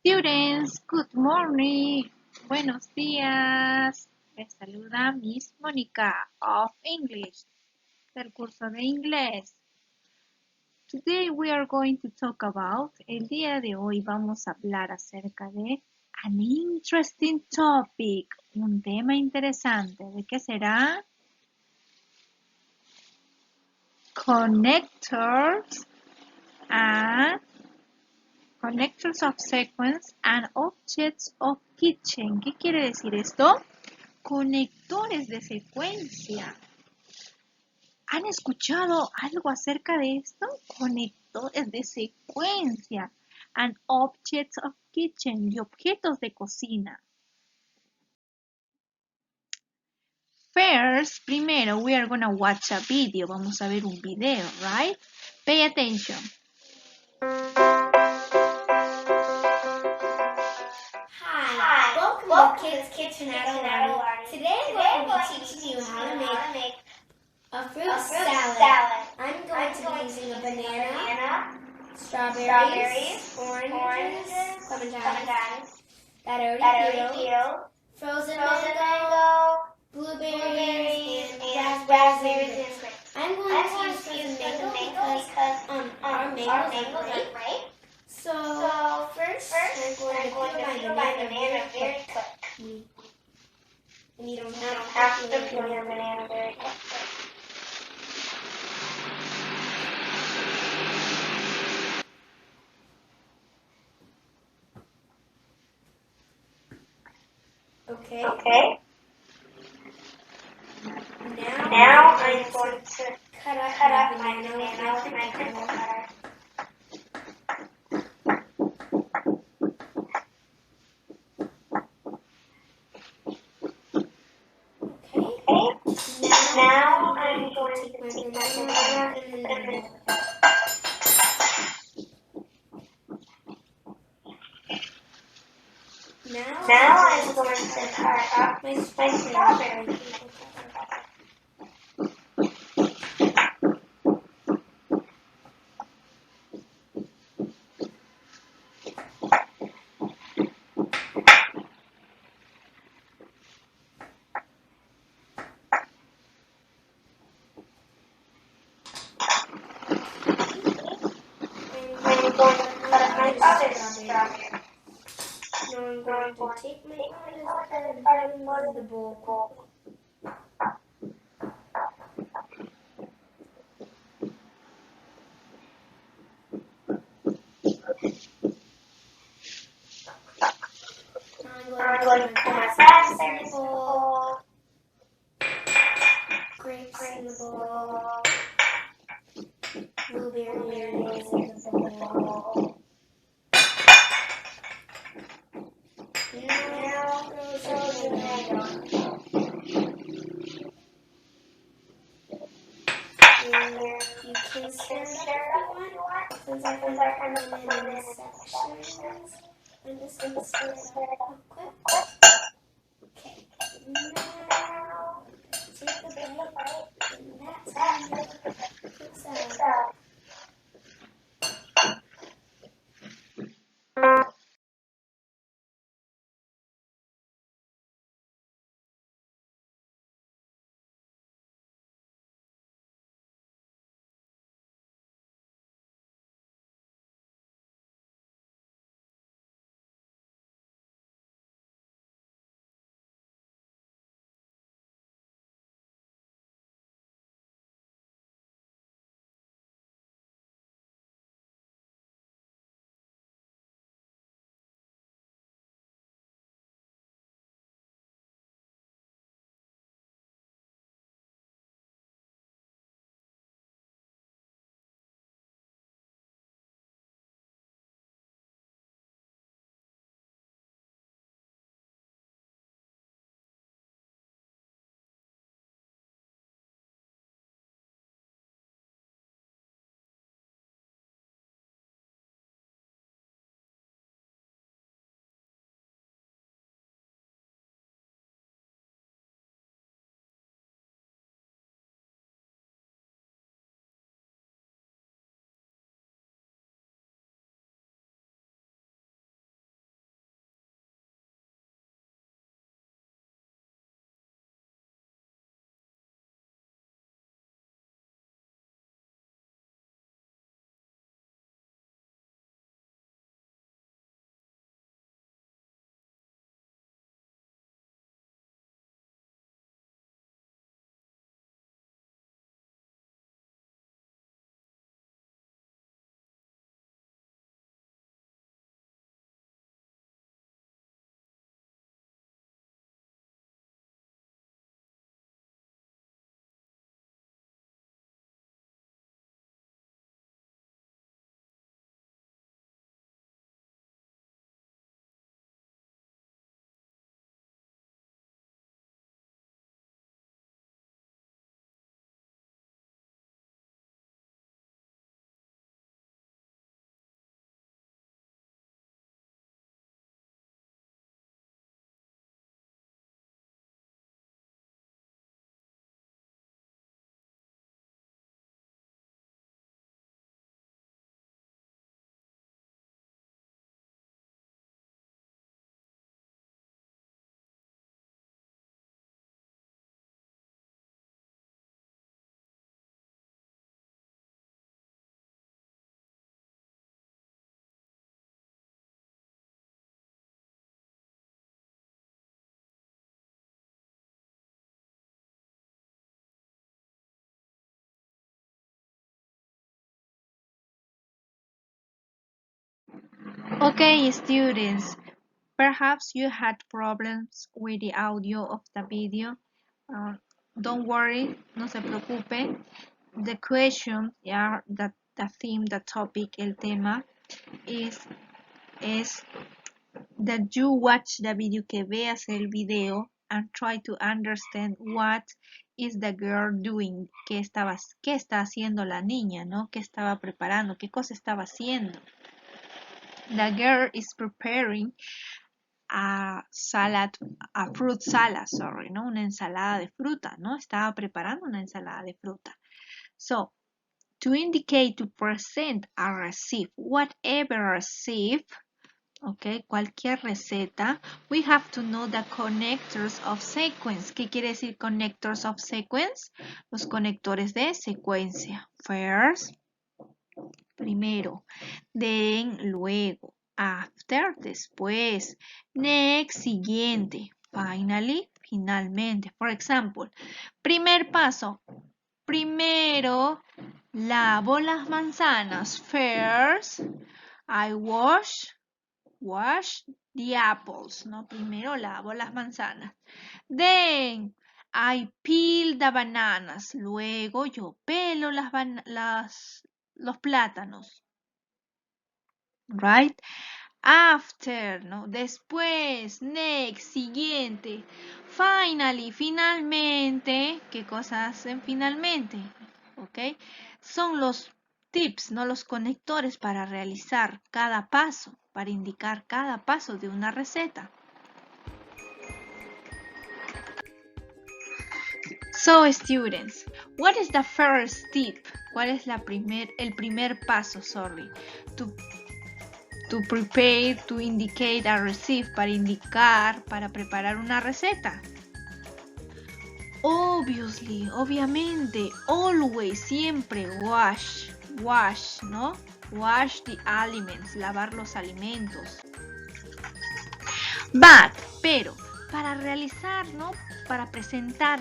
Students, good morning. Buenos días. Les saluda Miss Mónica of English del curso de inglés. Today we are going to talk about, el día de hoy vamos a hablar acerca de an interesting topic, un tema interesante. ¿De qué será? Connectors of sequence and objects of kitchen. ¿Qué quiere decir esto? Conectores de secuencia. ¿Han escuchado algo acerca de esto? Conectores de secuencia and objects of kitchen, y objetos de cocina. First, primero, we are going to watch a video. Vamos a ver un video, right? Pay attention. Hi, welcome to Kids Kitchen at Alani. Today we're going to be teaching you how to make a fruit salad. I'm going to be using a banana, strawberries, oranges, clementines that I already peeled, frozen mango, blueberries, and raspberries and spring. I'm going to use frozen mango because our mangoes are great. So first, I'm going to peel my banana very quick. And you don't have to peel your banana very quick. Okay. Now I'm going to cut up my banana with my pickle cutter. Now I'm going to take my banana and put it in the bowl. Now I'm going to cut up my strawberry. I'm going to cut up my other strawberry. Now I'm going to take my other and put it in the bowl. I'm going to put my raspberries in the bowl, grapes in the bowl, blueberries in the bowl. Now frozen mango. And you can stir it up if you want, since I can put them in sections. I'm just going to stir it up quick. Okay, now take a bite, and that's how you make fruit salad. Okay, students, perhaps you had problems with the audio of the video. Don't worry, no se preocupe. The question, yeah, the theme, the topic, el tema is that you watch the video, que veas el video and try to understand what is the girl doing, qué está haciendo la niña, ¿no? ¿Qué estaba preparando? ¿Qué cosa estaba haciendo? The girl is preparing a fruit salad, sorry, ¿no? Una ensalada de fruta, ¿no? Estaba preparando una ensalada de fruta. So, to indicate, to present a recipe, whatever recipe, okay, cualquier receta, we have to know the connectors of sequence. ¿Qué quiere decir connectors of sequence? Los conectores de secuencia. First, primero. Then, luego. After, después. Next, siguiente. Finally, finalmente. For example, primer paso. Primero, lavo las manzanas. First, I wash the apples, ¿no? Primero lavo las manzanas. Then, I peel the bananas. Luego yo pelo los plátanos. Right? After, ¿no? Después, next, siguiente. Finally, finalmente. ¿Qué cosas hacen finalmente? ¿Ok? Son los tips, ¿no? Los conectores para realizar cada paso, para indicar cada paso de una receta. So, students, what is the first tip? ¿Cuál es el primer paso, to prepare, to indicate a recipe, para indicar, para preparar una receta? Obviously, obviamente, always, siempre, wash, ¿no? Wash the aliments, lavar los alimentos. Pero, para realizar, ¿no? Para presentar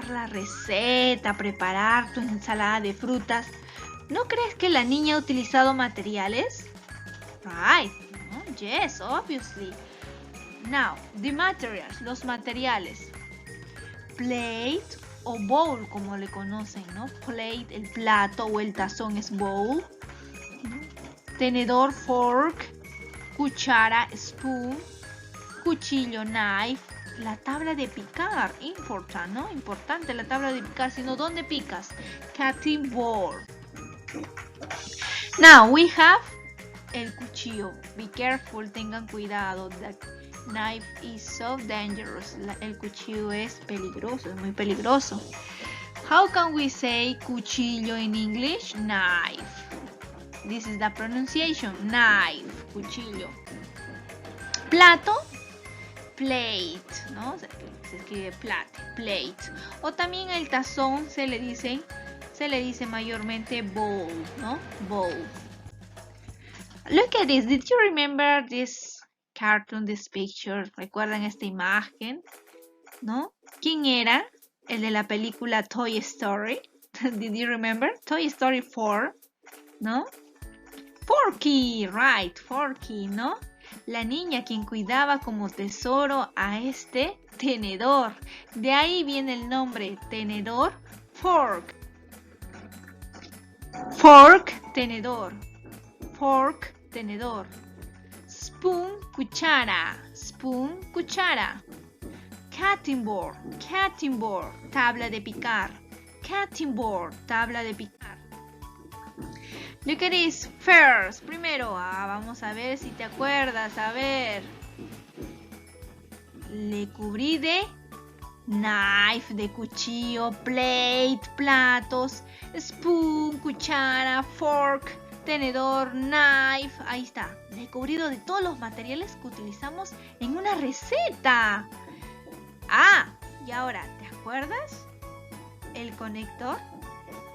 la receta, preparar tu ensalada de frutas, ¿no crees que la niña ha utilizado materiales? Right, ¿no? Yes, obviously. Now, the materials, los materiales. Plate o bowl, como le conocen, ¿no? Plate, el plato, o el tazón es bowl. Tenedor, fork. Cuchara, spoon. Cuchillo, knife. La tabla de picar, important, ¿no? Importante la tabla de picar, sino ¿dónde picas? Cutting board. Now we have el cuchillo. Be careful, tengan cuidado. The knife is so dangerous. El cuchillo es peligroso, es muy peligroso. How can we say cuchillo in English? Knife. This is the pronunciation. Knife, cuchillo. Plato, plate, ¿no? Se escribe plate. O también el tazón se le dice mayormente bowl, ¿no? Bowl. Look at this. Did you remember this cartoon, this picture? ¿Recuerdan esta imagen? ¿No? ¿Quién era? El de la película Toy Story. Did you remember? Toy Story 4, ¿no? Forky, right, Forky, ¿no? La niña quien cuidaba como tesoro a este tenedor. De ahí viene el nombre, tenedor, fork. Fork, tenedor. Fork, tenedor. Spoon, cuchara. Spoon, cuchara. Cutting board, tabla de picar. Cutting board, tabla de picar. Look at this. First, primero, vamos a ver si te acuerdas, a ver. Le cubrí de knife, de cuchillo, plate, platos, spoon, cuchara, fork, tenedor, knife. Ahí está. Le he cubrido de todos los materiales que utilizamos en una receta. Y ahora, ¿te acuerdas? El conector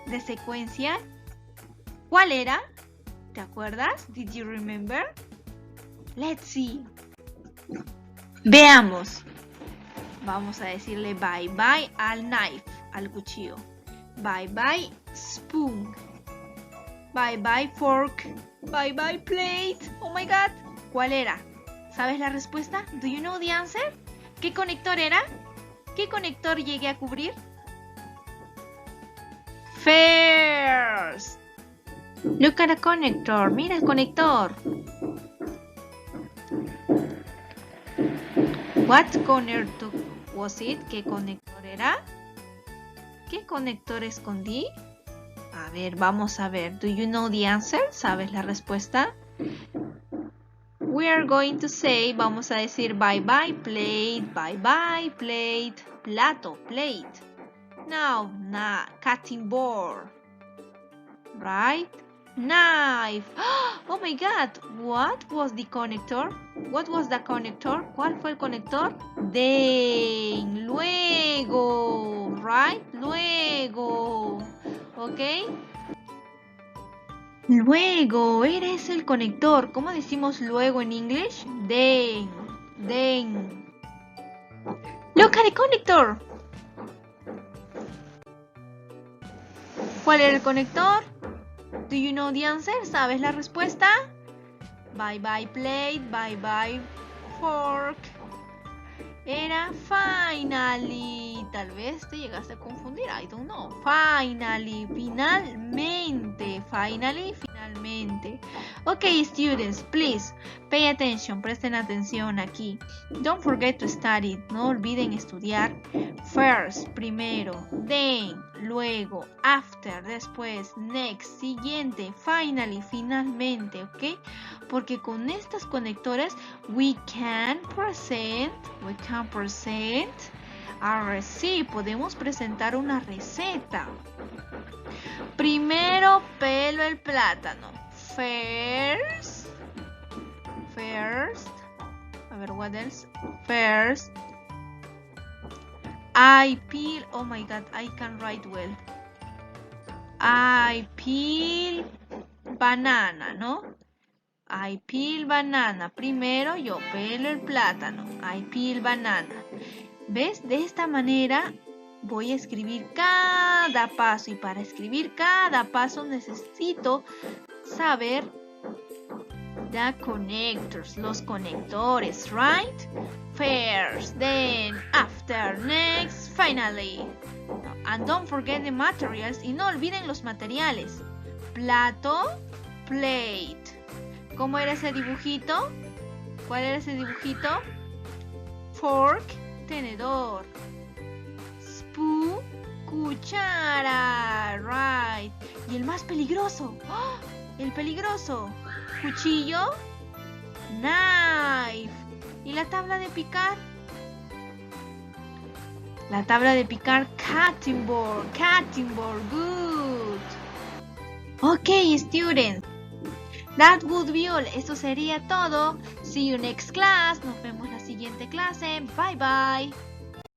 de secuencia. ¿Cuál era? ¿Te acuerdas? Did you remember? Let's see. Veamos. Vamos a decirle bye bye al knife, al cuchillo. Bye bye spoon. Bye bye fork. Bye bye plate. Oh my god. ¿Cuál era? ¿Sabes la respuesta? Do you know the answer? ¿Qué conector era? ¿Qué conector llegué a cubrir? First. Look at the connector. Mira el conector. What connector was it? ¿Qué conector era? ¿Qué conector escondí? A ver, vamos a ver. Do you know the answer? ¿Sabes la respuesta? We are going to say, vamos a decir bye bye plate, plato, plate. Now, cutting board, right? Knife. Oh my god, what was the connector? What was the connector? ¿Cuál fue el conector? Then, luego, right? Luego, ¿ok? Luego, eres el conector. ¿Cómo decimos luego en English? Then. Look at the connector. ¿Cuál era el conector? Do you know the answer? ¿Sabes la respuesta? Bye bye plate, bye bye fork. Era finally. Tal vez te llegaste a confundir. I don't know. Finally. Finalmente. Finally. Finalmente. Okay, students, please pay attention. Presten atención aquí. Don't forget to study. No olviden estudiar. First, primero. Then, luego. After, después. Next, siguiente. Finally, finalmente. ¿Ok? Porque con estas conectores we can present a receipt. Podemos presentar una receta. Primero pelo el plátano. First. A ver, what else? First. I peel. Oh my god, I can write well. I peel banana, ¿no? I peel banana. Primero yo pelo el plátano. I peel banana. ¿Ves? De esta manera voy a escribir cada paso. Y para escribir cada paso necesito saber the connectors, los conectores, right? First, then, after, next, finally. And don't forget the materials. Y no olviden los materiales. Plato, plate. ¿Cómo era ese dibujito? ¿Cuál era ese dibujito? Fork, tenedor. Spoon, cuchara. Right. Y el más peligroso. ¡Oh! El peligroso. Cuchillo. Knife. ¿Y la tabla de picar? La tabla de picar, cutting board. Good. Okay, students. That would be all. Eso sería todo. See you next class. Nos vemos la siguiente clase. Bye bye.